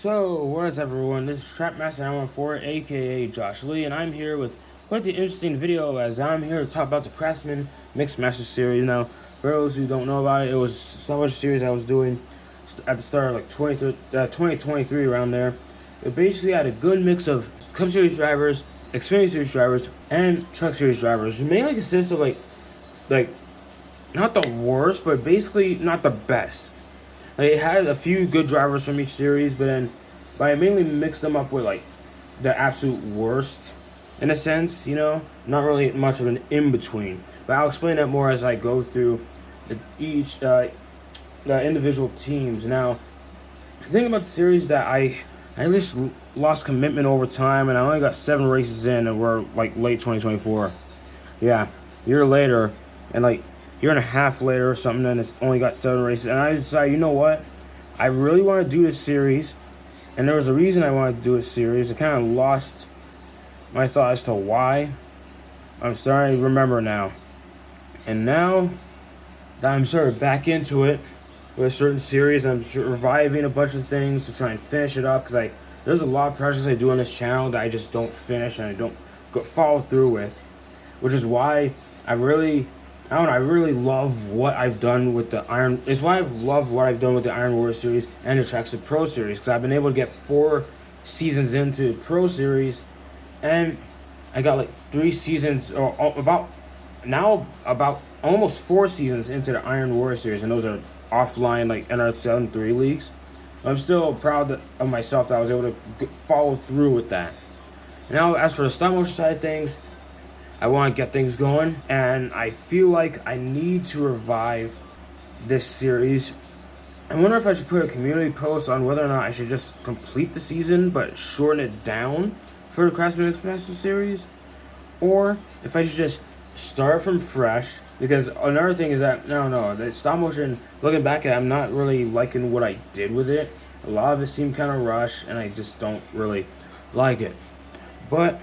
So, what is everyone? This is Trapmaster914, aka Josh Lee, and I'm here with quite the interesting video as I'm here to talk about the Craftsman Mixed Master Series. Now, for those who don't know about it, it was so much series I was doing at the start of like 2023 around there. It basically had a good mix of Cup Series drivers, Xfinity Series drivers, and Truck Series drivers. It mainly consists of like not the worst, but basically not the best. Like, it had a few good drivers from each series, but I mainly mixed them up with like the absolute worst, in a sense, not really much of an in between. But I'll explain that more as I go through each the individual teams. Now, the thing about the series that I just lost commitment over time, and I only got 7 races in, and we're like late 2024. Yeah, a year later, and like year and a half later or something, and it's only got 7 races. And I decided, you know what? I really want to do this series, and there was a reason I wanted to do this series. I kind of lost my thought as to why. I'm starting to remember now. And now that I'm sort of back into it with a certain series, I'm reviving a bunch of things to try and finish it up, because there's a lot of projects I do on this channel that I just don't finish and I don't follow through with, which is why I really love what I've done with the Iron. It's why I've loved what I've done with the Iron Warrior series and the Tracks of Pro series, because I've been able to get 4 seasons into Pro series, and I got like 3 seasons, or about almost 4 seasons into the Iron Warrior series, and those are offline like NR73 leagues. I'm still proud of myself that I was able to follow through with that. Now, as for the stop motion side of things, I want to get things going, and I feel like I need to revive this series. I wonder if I should put a community post on whether or not I should just complete the season but shorten it down for the Craftsman Mixed Master series, or if I should just start from fresh. Because another thing is that, I don't know, the stop motion, looking back at it, I'm not really liking what I did with it. A lot of it seemed kind of rushed, and I just don't really like it. But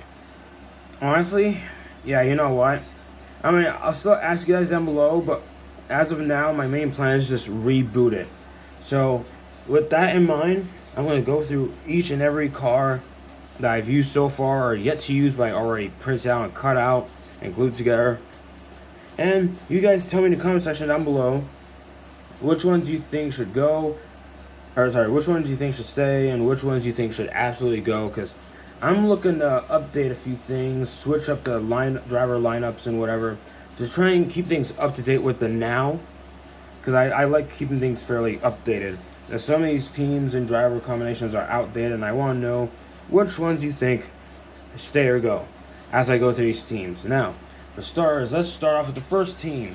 honestly, yeah, you know what? I mean, I'll still ask you guys down below, but as of now, my main plan is just reboot it. So, with that in mind, I'm going to go through each and every car that I've used so far, or yet to use, but I already printed out and cut out and glued together. And you guys tell me in the comment section down below which ones you think should go, which ones you think should stay, and which ones you think should absolutely go, because I'm looking to update a few things, switch up the driver lineups and whatever, to try and keep things up to date with the now, because I like keeping things fairly updated. Now, some of these teams and driver combinations are outdated, and I want to know which ones you think stay or go as I go through these teams. Now, for starters, let's start off with the first team.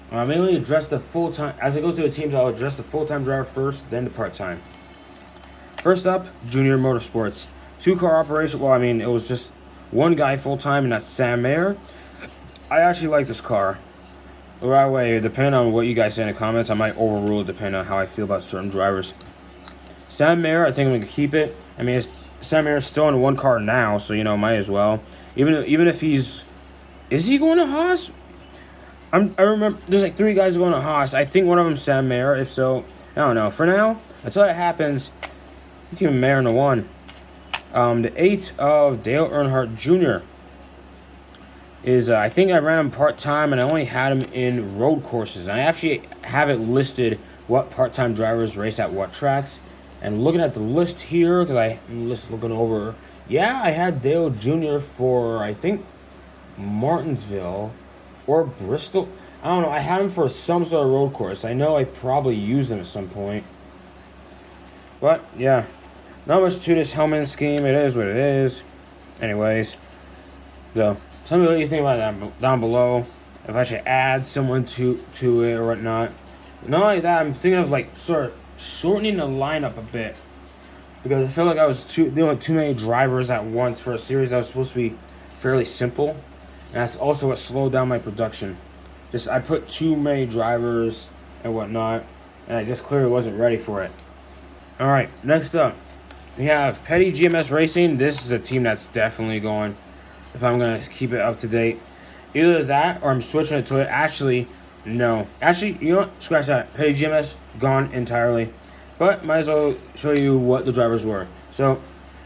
I mainly address the full-time. As I go through the teams, I'll address the full-time driver first, then the part-time. First up, Junior Motorsports. 2-car operation. Well, I mean, it was just one guy full-time, and that's Sam Mayer. I actually like this car. Right away, depending on what you guys say in the comments, I might overrule it depending on how I feel about certain drivers. Sam Mayer, I think I'm going to keep it. I mean, Sam Mayer's still in one car now, so, might as well. Even if he's... Is he going to Haas? I remember there's like 3 guys going to Haas. I think one of them's Sam Mayer. If so, I don't know. For now, until that happens, you keep Mayer in the 1. The 8 of Dale Earnhardt Jr. is, I think I ran him part-time, and I only had him in road courses. And I actually have it listed what part-time drivers race at what tracks. And looking at the list here, because I'm just looking over, yeah, I had Dale Jr. for, I think, Martinsville or Bristol. I don't know. I had him for some sort of road course. I know I probably used him at some point. But, yeah. Not much to this helmet scheme. It is what it is. Anyways. So, tell me what you think about that down below. If I should add someone to it or whatnot. Not only that, I'm thinking of like sort of shortening the lineup a bit. Because I feel like I was doing too many drivers at once for a series that was supposed to be fairly simple. And that's also what slowed down my production. I put too many drivers and whatnot. And I just clearly wasn't ready for it. Alright, next up. We have Petty GMS Racing. This is a team that's definitely going, if I'm going to keep it up to date. Either that or I'm switching it to it. Actually, no. Actually, you know what? Scratch that. Petty GMS, gone entirely. But might as well show you what the drivers were. So,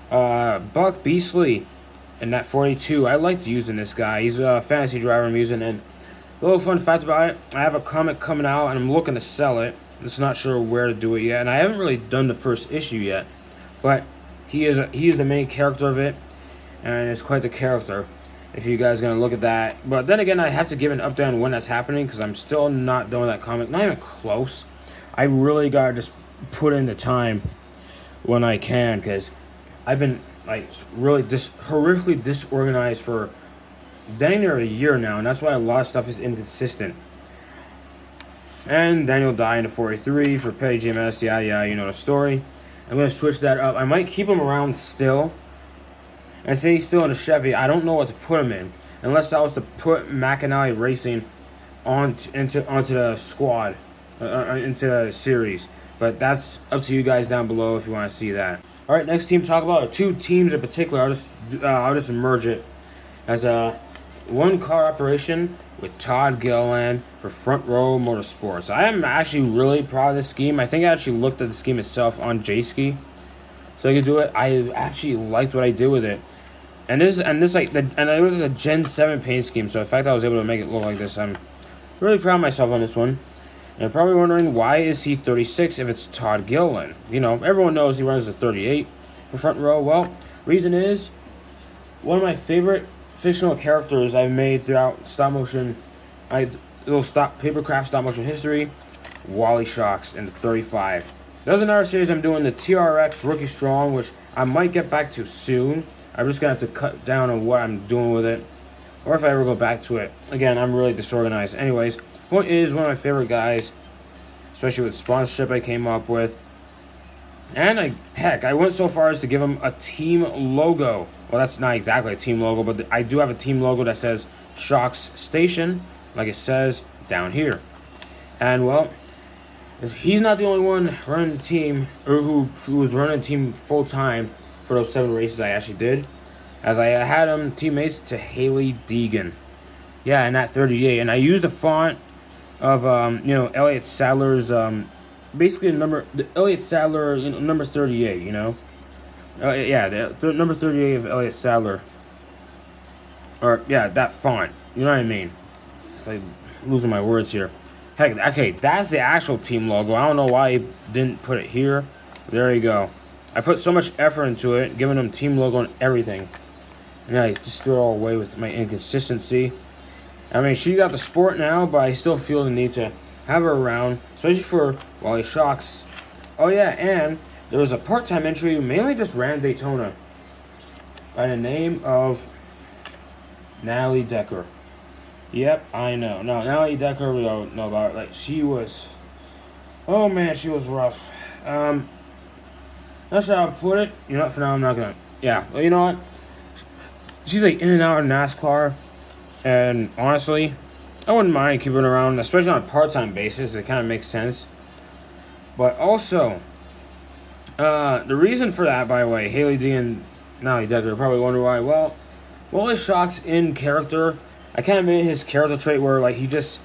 Buck Beasley in that 42. I liked using this guy. He's a fantasy driver I'm using. And a little fun fact about it, I have a comic coming out and I'm looking to sell it. Just not sure where to do it yet. And I haven't really done the first issue yet. But he is the main character of it. And it's quite the character, if you guys are going to look at that. But then again, I have to give an update on when that's happening, because I'm still not done with that comic. Not even close. I really got to just put in the time when I can, because I've been like really horrifically disorganized for dang near a year now, and that's why a lot of stuff is inconsistent. And Daniel died in the 43 for petty GMS. Yeah, you know the story. I'm going to switch that up. I might keep him around still. And say he's still in a Chevy. I don't know what to put him in, unless I was to put McAnally Racing onto the squad, into the series. But that's up to you guys down below if you want to see that. All right, next team to talk about are two teams in particular. I'll just merge it as a one-car operation with Todd Gilliland for Front Row Motorsports. I am actually really proud of this scheme. I think I actually looked at the scheme itself on J-Ski, so I could do it. I actually liked what I did with it. And I looked at the Gen 7 paint scheme, so the fact that I was able to make it look like this, I'm really proud of myself on this one. And you're probably wondering, why is he 36 if it's Todd Gilliland? You know, everyone knows he runs a 38 for Front Row. Well, reason is, one of my favorite fictional characters I've made throughout stop motion, papercraft stop motion history, Wally Shocks in the 35. There's another series I'm doing, the TRX Rookie Strong, which I might get back to soon. I'm just going to have to cut down on what I'm doing with it, or if I ever go back to it. Again, I'm really disorganized. Anyways, point is, one of my favorite guys, especially with sponsorship I came up with. And I went so far as to give him a team logo. Well, that's not exactly a team logo, but I do have a team logo that says Shocks Station, like it says down here. And well, he's not the only one running the team, or who was running the team full time for those 7 races I actually did, as I had him teammates to Haley Deegan. Yeah, in that 38, and I used a font of Elliott Sadler's basically the Elliott Sadler, number 38. The number 38 of Elliott Sadler, or yeah, that font. You know what I mean? It's like losing my words here. Heck, okay, that's the actual team logo. I don't know why he didn't put it here. There you go. I put so much effort into it, giving them team logo and everything. And I just threw it all away with my inconsistency. I mean, she's out the sport now, but I still feel the need to have her around, especially for Wally Shocks. Oh yeah, and there was a part-time entry who mainly just ran Daytona by the name of Natalie Decker. Yep, I know. No, Natalie Decker, we don't know about her. Like, she was... Oh man, she was rough. That's how I put it. You know what, for now I'm not gonna... Yeah, well, you know what? She's like in and out of NASCAR. And honestly, I wouldn't mind keeping her around, especially on a part-time basis. It kind of makes sense. But also, the reason for that, by the way, Haley D and Natalie Decker, you're probably wondering why. Well, Wally Shocks in character, I kind of made his character trait where like he just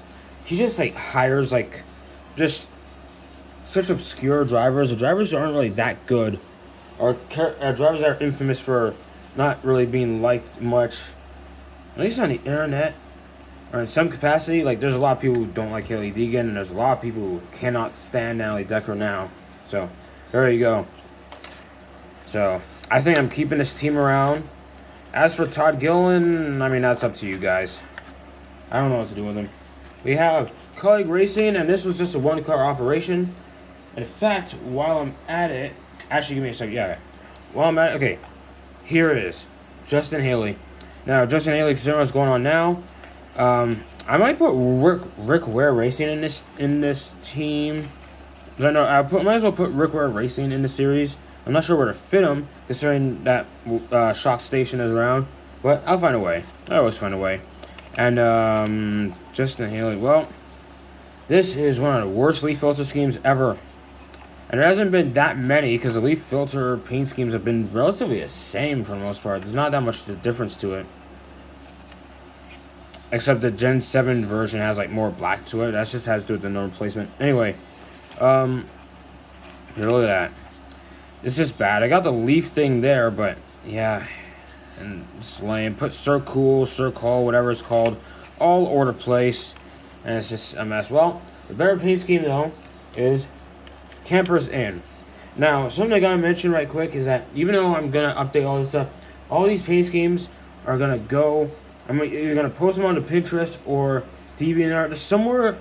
like hires like just such obscure drivers. The drivers aren't really that good, or drivers that are infamous for not really being liked much, at least on the internet or in some capacity. Like, there's a lot of people who don't like Haley Deegan, and there's a lot of people who cannot stand Natalie Decker now. So there you go. So I think I'm keeping this team around. As for Todd Gillen, I mean, that's up to you guys. I don't know what to do with him. We have Craig Racing, and this was just a one-car operation. In fact, while I'm at it, actually, give me a second. Yeah, while I'm at it, okay, here it is, Justin Haley. Now, Justin Haley, considering what's going on now, I might put Rick Ware Racing in this team. I know might as well put Rick Ware Racing in the series. I'm not sure where to fit him, considering that Shock Station is around, but I'll find a way. I always find a way. And Justin Haley, well, this is one of the worst leaf filter schemes ever. And there hasn't been that many, because the leaf filter paint schemes have been relatively the same for the most part. There's not that much difference to it. Except the Gen 7 version has like more black to it. That just has to do with the number placement. Anyway, Here, look at that. It's just bad. I got the leaf thing there, but yeah. And it's lame. Put Circle, Circle, whatever it's called, all order place. And it's just a mess. Well, the better paint scheme, though, is Campers Inn. Now, something I gotta mention right quick is that even though I'm gonna update all this stuff, all these paint schemes are gonna go. I'm either gonna post them onto Pinterest or DeviantArt, just somewhere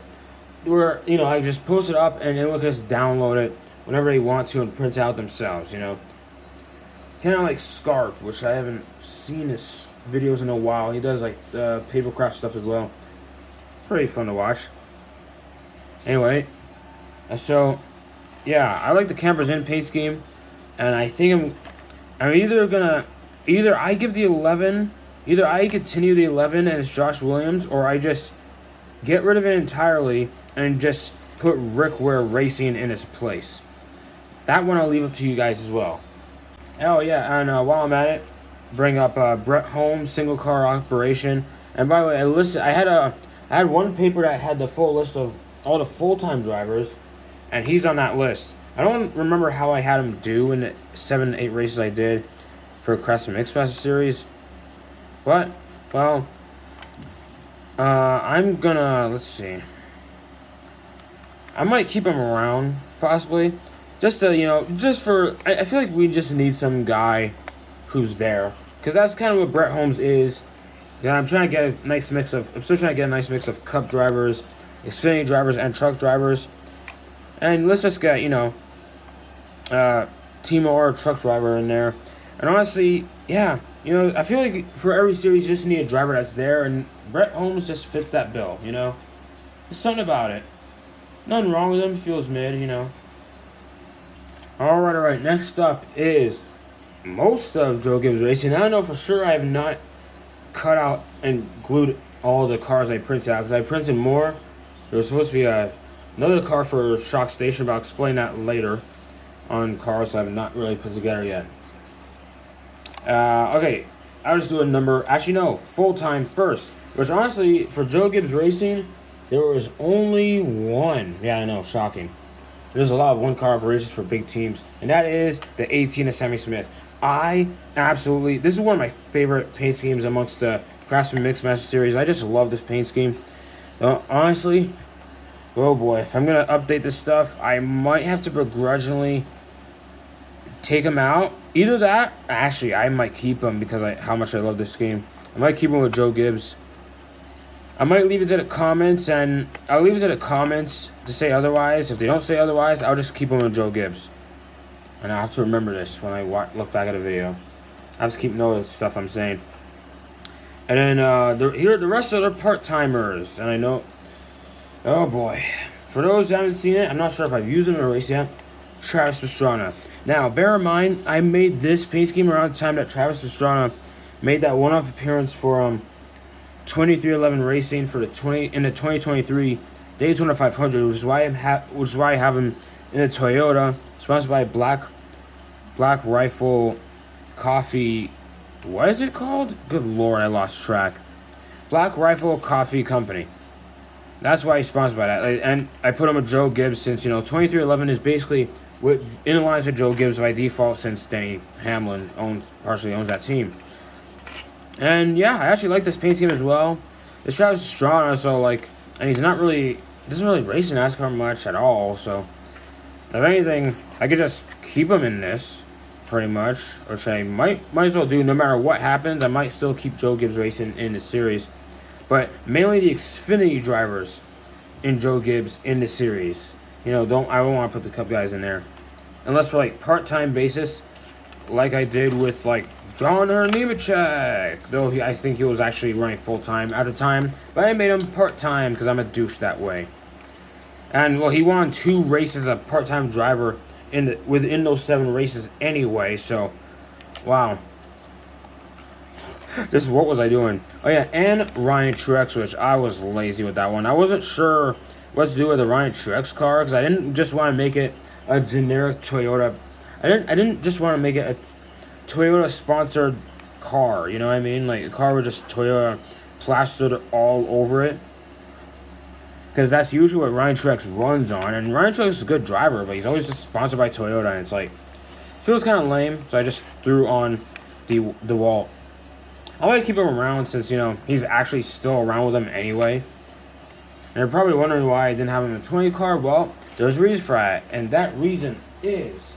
where I just post it up and anyone can just download it whenever they want to and print out themselves. Kind of like Scarp, which I haven't seen his videos in a while. He does like papercraft stuff as well. Pretty fun to watch. Anyway, so. Yeah, I like the Campers Inn paint scheme, and I think I'm either I give the 11, either I continue the 11 and it's Josh Williams, or I just get rid of it entirely and just put Rick Ware Racing in its place. That one I'll leave up to you guys as well. Oh yeah, and while I'm at it, bring up Brett Holmes single car operation. And by the way, I had one paper that had the full list of all the full-time drivers. And he's on that list. I don't remember how I had him do in the 7 8 races I did for Craftsman Mixed Master Series. But, well, I'm gonna, let's see. I might keep him around, possibly. Just to, I feel like we just need some guy who's there. Because that's kind of what Brett Holmes is. Yeah, I'm still trying to get a nice mix of Cup drivers, Xfinity drivers, and truck drivers. And let's just get, Team or truck driver in there. And honestly, yeah, I feel like for every series, you just need a driver that's there. And Brett Holmes just fits that bill, There's something about it. Nothing wrong with him. Feels mid, Alright. Next up is most of Joe Gibbs Racing. Now I know for sure I have not cut out and glued all the cars I printed out. Because I printed more. There was supposed to be another car for Shock Station, but I'll explain that later on cars I have not really put together yet. Okay, I'll just do a number. Actually, no, full-time first. Which honestly, for Joe Gibbs Racing, there was only one. Yeah, I know, shocking. There's a lot of one-car operations for big teams, and that is the 18 of Sammy Smith. This is one of my favorite paint schemes amongst the Craftsman Mixed Master Series. I just love this paint scheme. Honestly, oh boy, if I'm going to update this stuff, I might have to begrudgingly take him out. Either that, actually, I might keep him because how much I love this game. I might keep him with Joe Gibbs. I might leave it to the comments, and I'll leave it to the comments to say otherwise. If they don't say otherwise, I'll just keep him with Joe Gibbs. And I have to remember this when I look back at the video. I have to keep note of the stuff I'm saying. And then here are the rest of the part-timers. And I know... Oh boy. For those who haven't seen it, I'm not sure if I've used them in a race yet. Travis Pastrana. Now, bear in mind, I made this paint scheme around the time that Travis Pastrana made that one-off appearance for 2311 Racing for the 2023 Daytona 500, which is why I have him in a Toyota, sponsored by Black Rifle Coffee. What is it called? Good Lord, I lost track. Black Rifle Coffee Company. That's why he's sponsored by that. And I put him with Joe Gibbs since 2311 is basically in the lines of Joe Gibbs by default since Denny Hamlin partially owns that team. And yeah, I actually like this paint scheme as well. This Travis Pastrana, so and he doesn't really race in NASCAR much at all. So if anything, I could just keep him in this pretty much, which I might as well do no matter what happens. I might still keep Joe Gibbs Racing in the series, but mainly the Xfinity drivers in Joe Gibbs in the series. I don't want to put the Cup guys in there unless for part-time basis, like I did with John Nemechek, though I think he was actually running full-time at the time, but I made him part-time because I'm a douche that way. And, well, he won 2 races as a part-time driver within those 7 races anyway, so, wow. What was I doing? Oh, yeah, and Ryan Truex, which I was lazy with that one. I wasn't sure what to do with the Ryan Truex car, because I didn't just want to make it a generic Toyota. I didn't just want to make it a Toyota-sponsored car, you know what I mean? A car with just Toyota plastered all over it. because that's usually what Ryan Truex runs on. And Ryan Truex is a good driver, but he's always just sponsored by Toyota, and it's like, feels kind of lame. So I just threw on the wall. I want to keep him around since, you know, he's actually still around with them anyway. And you're probably wondering why I didn't have him in the 20 car. Well, there's a reason for that, and that reason is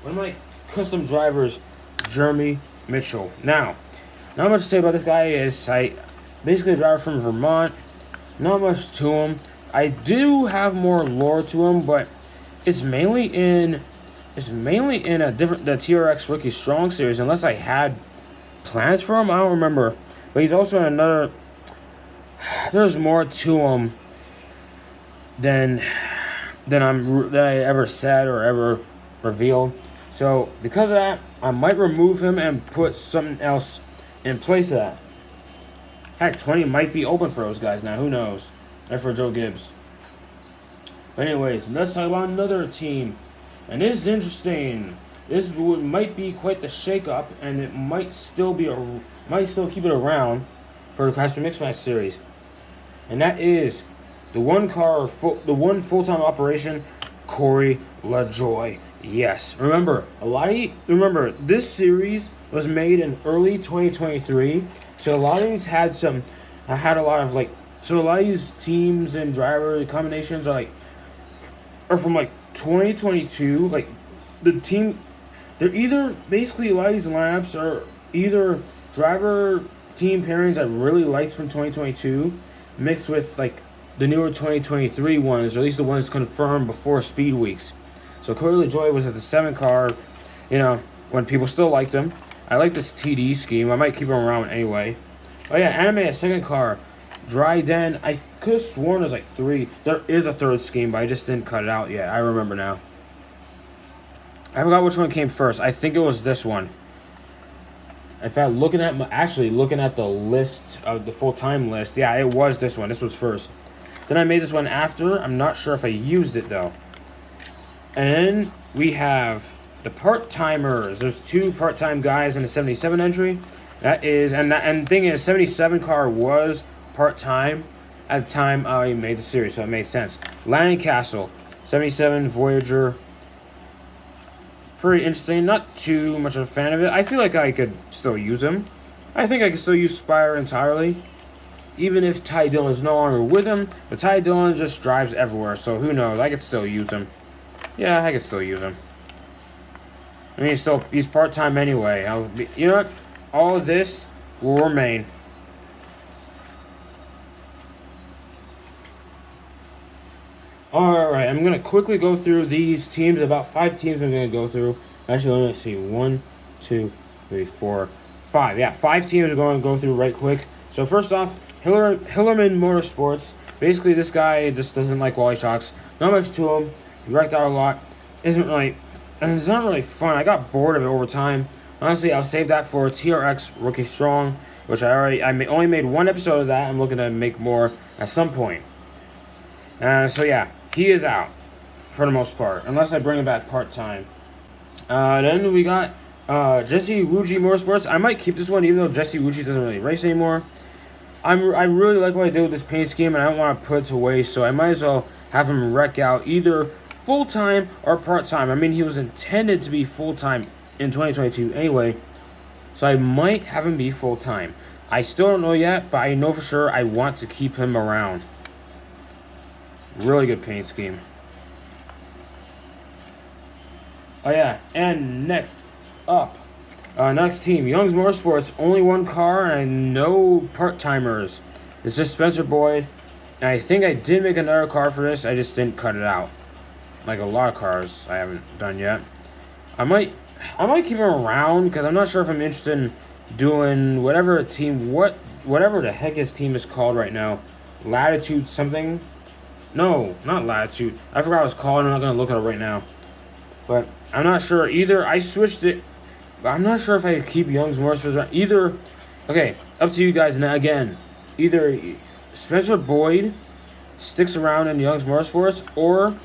one of my custom drivers, Jeremy Mitchell. Now, not much to say about this guy. Is basically a driver from Vermont. Not much to him. I do have more lore to him, but it's mainly in the TRX Rookie Strong series. Unless I had plans for him, I don't remember. But he's also in another. There's more to him than I ever said or ever revealed. So because of that, I might remove him and put something else in place of that. Heck, 20 might be open for those guys now. Who knows? And for Joe Gibbs. But anyways, let's talk about another team. And this is interesting. This might be quite the shake-up, and it might still keep it around for the Craftsman Mix Match series. And that is the one full-time operation, Corey LaJoie. Yes, remember this series was made in early 2023, so a lot of these so a lot of these teams and driver combinations are from 2022. Like the team, they're either basically a lot of these lineups are either driver team pairings I really liked from 2022 mixed with the newer 2023 ones, or at least the ones confirmed before Speed Weeks. So Corey LaJoie was at the 7 car, you know, when people still liked him. I like this TD scheme. I might keep him around anyway. Oh yeah, Anime a 2nd car. Dry Den. I could have sworn there's 3. There is a 3rd scheme, but I just didn't cut it out yet. I remember now. I forgot which one came first. I think it was this one. In fact, looking at the list of the full-time list, yeah, it was this one. This was first. Then I made this one after. I'm not sure if I used it though. And then we have the part-timers. There's 2 part-time guys in the 77 entry. That is, and the thing is, 77 car was part-time at the time I made the series, so it made sense. Landing Castle, 77 Voyager. Pretty interesting. Not too much of a fan of it. I feel like I could still use him. I think I could still use Spire entirely. Even if Ty Dillon's no longer with him, but Ty Dillon just drives everywhere, so who knows? I could still use him. Yeah, I could still use him. I mean, he's part-time anyway. You know what? All of this will remain. Alright, I'm going to quickly go through these teams. About 5 teams I'm going to go through. Actually, let me see. 1, 2, 3, 4, 5. Yeah, 5 teams I'm going to go through right quick. So first off, Hillerman Motorsports. Basically, this guy just doesn't like wally shocks. Not much to him. He wrecked out a lot. And it's not really fun. I got bored of it over time. Honestly, I'll save that for TRX Rookie Strong, which I only made 1 episode of that. I'm looking to make more at some point. So yeah, he is out for the most part, unless I bring him back part-time. Then we got Jesse Wuji Motorsports. I might keep this one, even though Jesse Wuji doesn't really race anymore. I really like what I did with this paint scheme, and I don't want to put it to waste, so I might as well have him wreck out either full-time or part-time. I mean, he was intended to be full-time in 2022 anyway, so I might have him be full-time. I still don't know yet, but I know for sure I want to keep him around. Really good paint scheme. Oh yeah, and next up, next team, Young's Motorsports. Only 1 car and no part-timers. It's just Spencer Boyd. And I think I did make another car for this. I just didn't cut it out. Like a lot of cars I haven't done yet. I might keep him around because I'm not sure if I'm interested in doing whatever the heck his team is called right now. Latitude something. No, not Latitude. I forgot what it was called. I'm not going to look at it right now. But I'm not sure. Either I switched it. But I'm not sure if I could keep Young's Motorsports. Either. Okay, up to you guys. And again, either Spencer Boyd sticks around in Young's Motorsports, or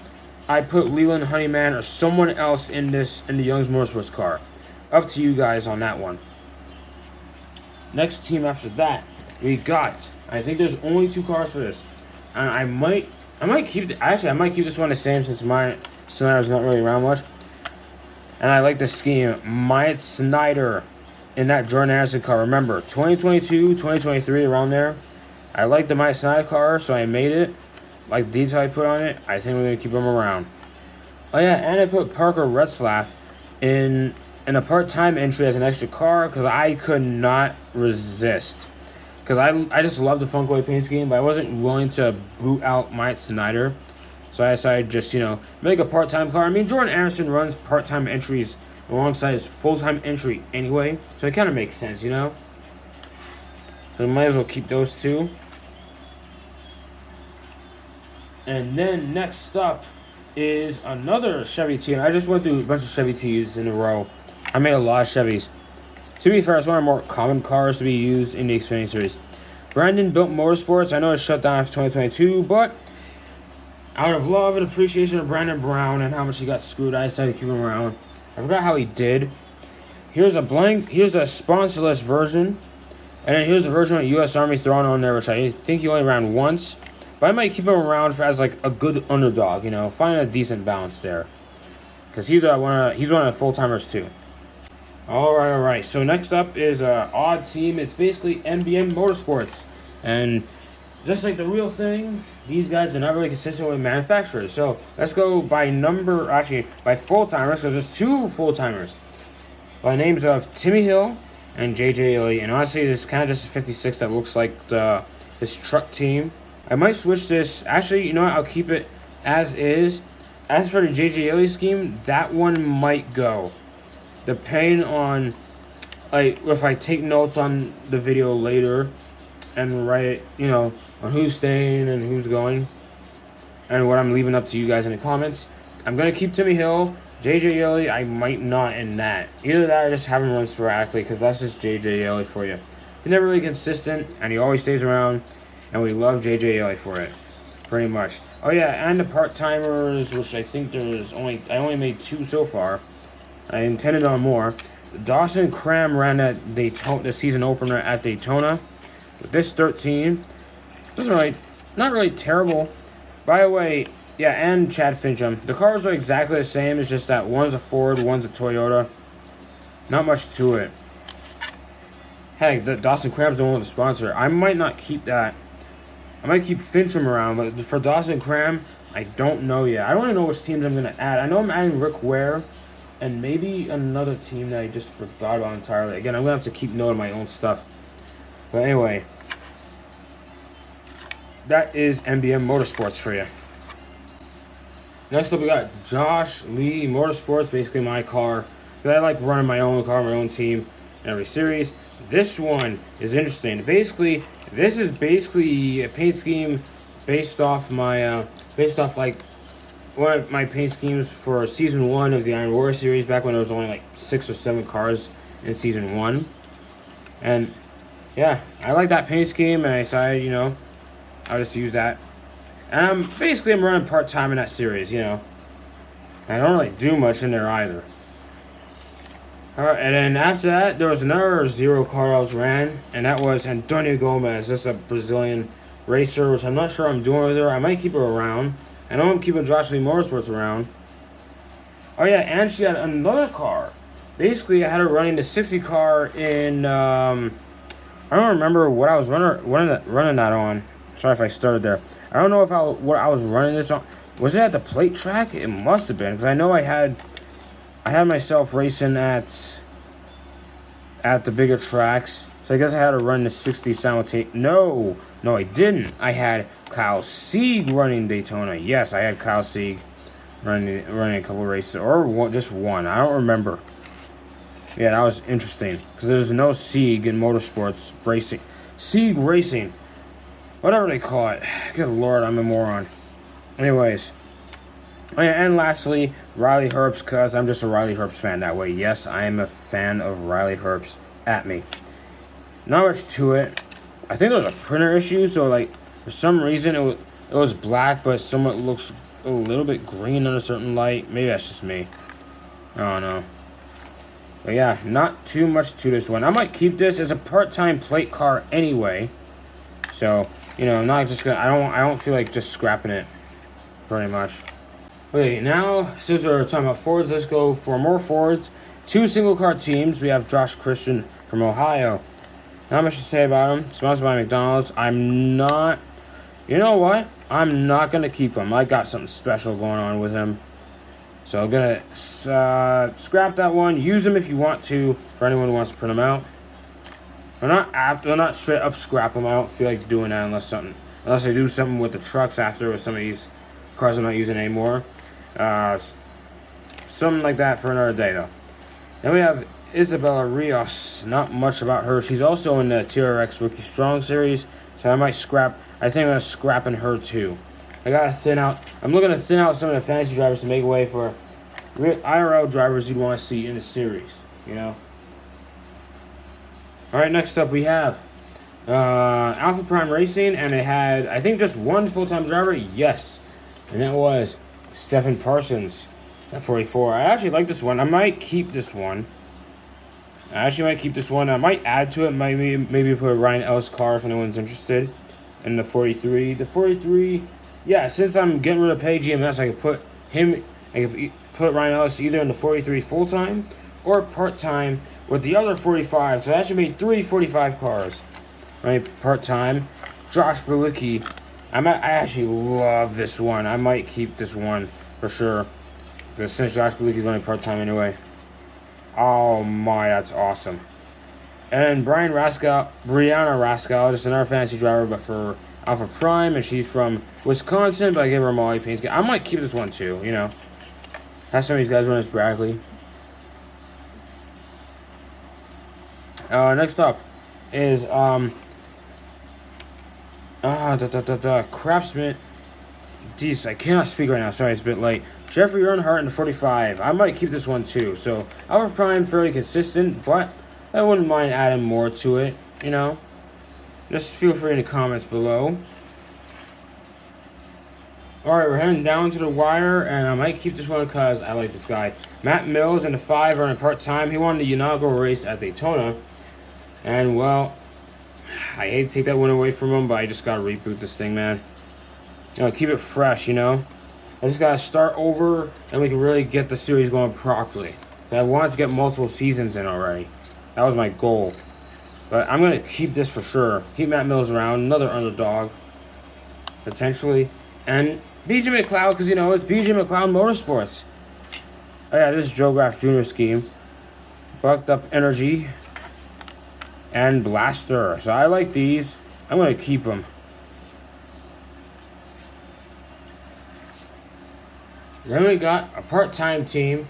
I put Leland Honeyman or someone else in the Young's Motorsports car. Up to you guys on that one. Next team after that, we got, I think there's only 2 cars for this. I might keep. Actually, I might keep this one the same since my Snyder's not really around much. And I like the scheme. Myatt Snider in that Jordan Anderson car. Remember, 2022, 2023, around there. I like the Myatt Snider car, so I made it. Like the detail I put on it, I think we're going to keep him around. Oh yeah, and I put Parker Retzlaff in a part-time entry as an extra car because I could not resist. Because I just love the Funko paint scheme, but I wasn't willing to boot out Myatt Snider. So I decided just, make a part-time car. I mean, Jordan Anderson runs part-time entries alongside his full-time entry anyway. So it kind of makes sense, So we might as well keep those two. And then next up is another Chevy team. I just went through a bunch of Chevy teams in a row. I made a lot of Chevys. To be fair, it's one of the more common cars to be used in the Xfinity Series. Brandon Built Motorsports. I know it's shut down after 2022, but out of love and appreciation of Brandon Brown and how much he got screwed, I decided to keep him around. I forgot how he did. Here's a sponsorless version. And then here's the version with U.S. Army thrown on there, which I think he only ran once. But I might keep him around as like a good underdog, find a decent balance there. Because he's one of the full-timers too. Alright. So next up is an odd team. It's basically NBM Motorsports. And just like the real thing, these guys are not really consistent with manufacturers. So let's go by by full-timers, because there's two full-timers. By names of Timmy Hill and JJ Ely. And honestly, this is kind of just a 56 that looks like this truck team. I might switch this. Actually, you know what? I'll keep it as is. As for the JJ Ely scheme, that one might go. Depending on, if I take notes on the video later and write it, on who's staying and who's going and what I'm leaving up to you guys in the comments. I'm going to keep Timmy Hill. JJ Ely, I might not in that. Either that or just have him run sporadically, because that's just JJ Ely for you. He's never really consistent, and he always stays around. And we love JJ Ely for it, pretty much. Oh yeah, and the part-timers, which I think I only made 2 so far. I intended on more. Dawson Cram ran the season opener at Daytona. With this 13, not really terrible. By the way, yeah, and Chad Fincham. The cars are exactly the same. It's just that one's a Ford, one's a Toyota. Not much to it. Heck, the Dawson Cram's the one with the sponsor. I might not keep that. I might keep Fincham around, but for Dawson Cram, I don't know yet. I don't even know which teams I'm going to add. I know I'm adding Rick Ware and maybe another team that I just forgot about entirely. Again, I'm going to have to keep note of my own stuff. But anyway, that is NBM Motorsports for you. Next up, we got Josh Lee Motorsports, basically my car. Because I like running my own car, my own team in every series. This one is interesting. This is basically a paint scheme based off like one of my paint schemes for season 1 of the Iron Warrior series, back when there was only like 6 or 7 cars in season 1. And yeah, I like that paint scheme, and I decided, I'll just use that. And I'm running part-time in that series, I don't really do much in there either. Alright, and then after that, there was another 0 car I was ran, and that was Antonio Gomez. That's a Brazilian racer, which I'm not sure I'm doing with her. I might keep her around. I know I'm keeping Josh Lee Motorsports around. Oh yeah, and she had another car. Basically, I had her running the 60 car in, I don't remember what I was running that on. Sorry if I started there. I don't know what I was running this on. Was it at the plate track? It must have been, because I know I had myself racing at the bigger tracks. So I guess I had to run the 60 simultaneously. No, I didn't. I had Kyle Sieg running Daytona. Yes, I had Kyle Sieg running a couple races, or just one. I don't remember. Yeah, that was interesting, because there's no Sieg in motorsports racing. Sieg Racing, whatever they call it. Good Lord, I'm a moron. Anyways. And lastly, Riley Herbst, because I'm just a Riley Herbst fan that way. Yes, I am a fan of Riley Herbst at me. Not much to it. I think there was a printer issue, so for some reason it was black, but somewhat looks a little bit green under certain light. Maybe that's just me. I don't know. But yeah, not too much to this one. I might keep this as a part-time plate car anyway. So You know, I'm not just gonna. I don't feel like just scrapping it. Pretty much. Okay, now since we're talking about forwards, let's go for more forwards. 2 single card teams. We have Josh Christian from Ohio. Not much to say about him. Sponsored by McDonald's. I'm not. You know what? I'm not gonna keep him. I got something special going on with him. So I'm gonna scrap that one. Use them if you want to. For anyone who wants to print them out. I'm not straight up scrap them. I don't feel like doing that unless I do something with the trucks after with some of these cars I'm not using anymore. Something like that for another day though. Then we have Isabella Rios. Not much about her. She's also in the TRX Rookie Strong series. So I might scrap. I think I'm gonna scrapping her too. I gotta thin out. I'm looking to thin out some of the fantasy drivers to make way for IRL drivers you'd want to see in the series. You know. All right. Next up we have Alpha Prime Racing, and it had I think just one full-time driver. Yes, and that was Stephen Parsons at 44. I actually like this one. I might keep this one. I might add to it. Maybe put a Ryan Ellis car if anyone's interested in the 43. The 43. Yeah, since I'm getting rid of pay GMS, I could put him. I could put Ryan Ellis either in the 43 full time or part time with the other 45. So that should be 3 45 cars. Right, part time. Josh Bilicki. I actually love this one. I might keep this one for sure. Because since Josh Bilicki's only part time anyway. Oh my, that's awesome. And Brianna Raskal, just another fantasy driver, but for Alpha Prime, and she's from Wisconsin, but I gave her a Molly paint scheme. I might keep this one too, you know. Have some of these guys run as Brackley. Next up is Craftsman. Jeez, I cannot speak right now. Sorry, it's a bit late. Jeffrey Earnhardt in the 45. I might keep this one too. So Alpha Prime fairly consistent, but I wouldn't mind adding more to it. You know, just feel free in the comments below. Alright, we're heading down to the wire, and I might keep this one because I like this guy. Matt Mills in the 5 running part-time. He won the inaugural race at Daytona. And, well, I hate to take that one away from him, but I just got to reboot this thing, man. You know, keep it fresh, you know. I just got to start over, and we can really get the series going properly. I wanted to get multiple seasons in already. That was my goal. But I'm going to keep this for sure. Keep Matt Mills around. Another underdog. Potentially. And BJ McLeod, because, you know, it's BJ McLeod Motorsports. Oh, yeah, this is Joe Graff Jr. scheme. Bucked Up Energy. And Blaster. So I like these. I'm going to keep them. Then we got a part-time team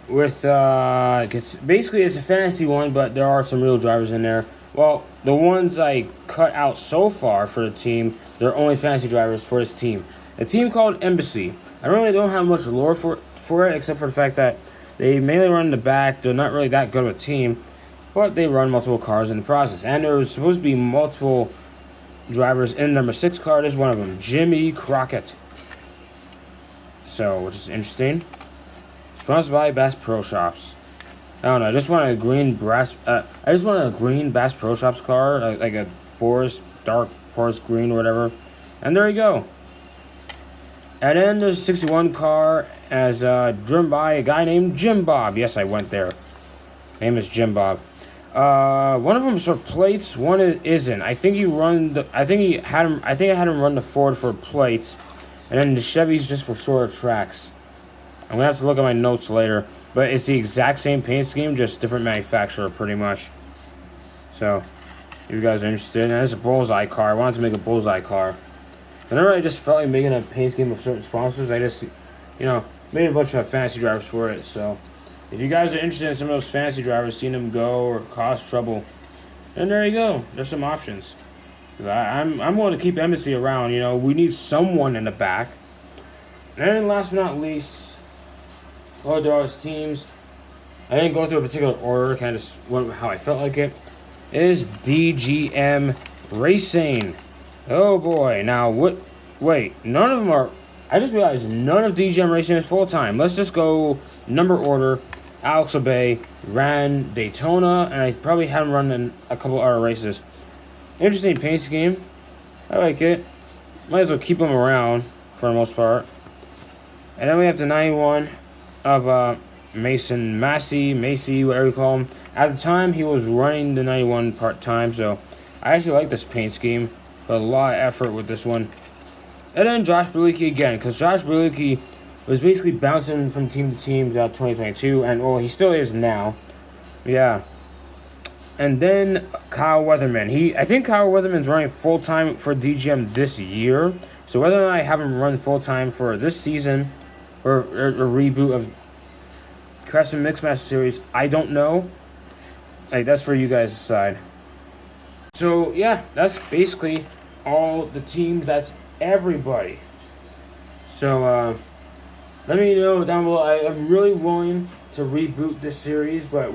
with, basically it's a fantasy one, but there are some real drivers in there. Well, the ones I cut out so far for the team, they're only fantasy drivers for this team. A team called Embassy. I really don't have much lore for it, except for the fact that they mainly run in the back. They're not really that good of a team, but they run multiple cars in the process. And there's supposed to be multiple drivers in number 6 car. There's one of them, Jimmy Crockett. So, which is interesting. Sponsored by Bass Pro Shops. I don't know. I just want a green Bass Pro Shops car, like a dark forest green or whatever. And there you go. And then there's a 61 car as driven by a guy named Jim Bob. Yes, I went there. Name is Jim Bob. One of them's for plates. One isn't. I think I had him run the Ford for plates. And then the Chevy's just for shorter tracks. I'm going to have to look at my notes later. But it's the exact same paint scheme, just different manufacturer pretty much. So, if you guys are interested. And it's a bullseye car. I wanted to make a bullseye car. Whenever I just felt like making a paint scheme of certain sponsors, I just, you know, made a bunch of fantasy drivers for it. So, if you guys are interested in some of those fantasy drivers, seeing them go or cause trouble, then there you go. There's some options. I'm going to keep Embassy around. You know, we need someone in the back. And then last but not least, Odoros teams. I didn't go through a particular order. Kind of just went how I felt like it. Is DGM Racing. Oh boy. Now what? Wait, none of them are. I just realized none of DGM Racing is full time. Let's just go number order. Alex Obey ran Daytona, and I probably had him run in a couple other races. Interesting paint scheme. I like it. Might as well keep him around for the most part. And then we have the 91 of Macy, whatever you call him. At the time, he was running the 91 part-time, so I actually like this paint scheme. Put a lot of effort with this one. And then Josh Berlicki again, because Josh Berlicki was basically bouncing from team to team throughout 2022, and well, he still is now. Yeah. And then Kyle Weatherman. I think Kyle Weatherman's running full-time for DGM this year. So whether or not I have him run full-time for this season or a reboot of Craftsman Mixed Match Series, I don't know. Like, that's for you guys to decide. So, yeah, that's basically all the teams. That's everybody. So, let me know down below. I'm really willing to reboot this series, but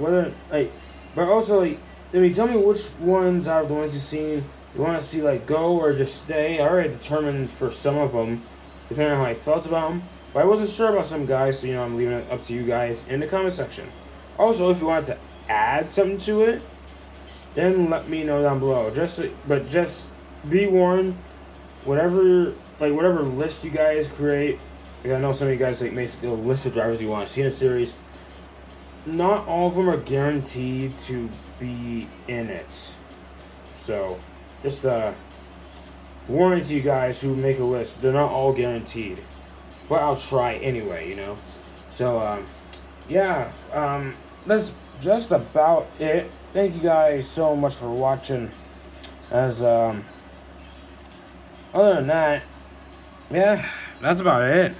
also, tell me which ones out of the ones you've seen you want to see, like, go or just stay. I already determined for some of them, depending on how I felt about them. But I wasn't sure about some guys, so, I'm leaving it up to you guys in the comment section. Also, if you wanted to add something to it, then let me know down below. Just be warned, whatever list you guys create, like I know some of you guys make a list of drivers you want to see in a series. Not all of them are guaranteed to be in it. So, just warning to you guys who make a list, they're not all guaranteed. But I'll try anyway, So, yeah, that's just about it. Thank you guys so much for watching. Other than that, yeah, that's about it.